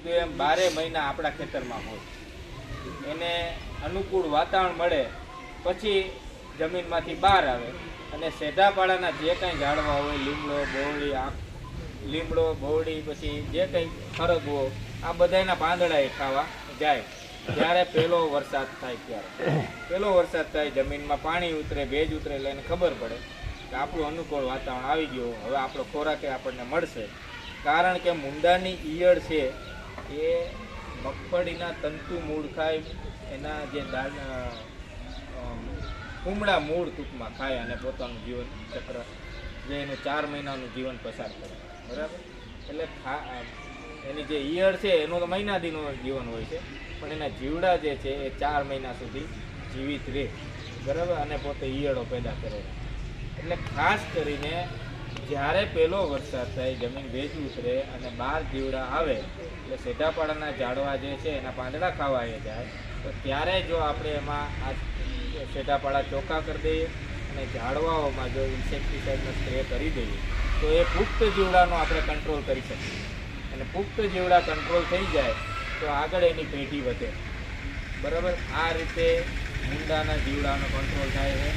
કીધું એમ 12 મહિના આપણા ખેતરમાં હોય. એને અનુકૂળ વાતાવરણ મળે પછી જમીનમાંથી બહાર આવે અને સેઢાપાડાના જે કંઈ ઝાડવા હોય, લીમડો બોવડી પછી જે કંઈ ખરગવો, આ બધાના પાંદડા એ ખાવા જાય. જ્યારે પહેલો વરસાદ થાય જમીનમાં પાણી ઉતરે, ભેજ ઉતરે એટલે એને ખબર પડે કે આપણું અનુકૂળ વાતાવરણ આવી ગયું, હવે આપણો ખોરાક આપણને મળશે. કારણ કે મુંડાની ઈયળ છે એ મગફળીના તંતુ મૂળ ખાય, એના જે કુમળા મૂળ ટૂંકમાં ખાય અને પોતાનું જીવન ચક્ર જે એનું 4 મહિનાનું જીવન પસાર કરે. બરાબર? એટલે એની જે ઈયળ છે એનું તો મહિના દીનું જીવન હોય છે, પણ એના જીવડા જે છે એ 4 મહિના સુધી જીવિત રહે. બરાબર? અને પોતે ઈયળો પેદા કરે. એટલે ખાસ કરીને જ્યારે પહેલો વરસાદ થાય, જમીન ભેજ ઉતરે અને 12 જીવડા આવે એટલે સેઢાપાડાના ઝાડવા જે છે એના પાંદડા ખાવા જાય, તો ત્યારે જો આપણે એમાં આ સેઢાપાડા ચોખ્ખા કરી દઈએ અને ઝાડવાઓમાં જો ઇન્સેક્ટિસાઇડનો સ્પ્રે કરી દઈએ તો એ પુખ્ત જીવડાનો આપણે કંટ્રોલ કરી શકીએ. અને પુખ્ત જીવડા કંટ્રોલ થઈ જાય તો આગળ એની પેઢી વધે. બરાબર? આ રીતે મુંડાના જીવડાનો કંટ્રોલ થાય છે.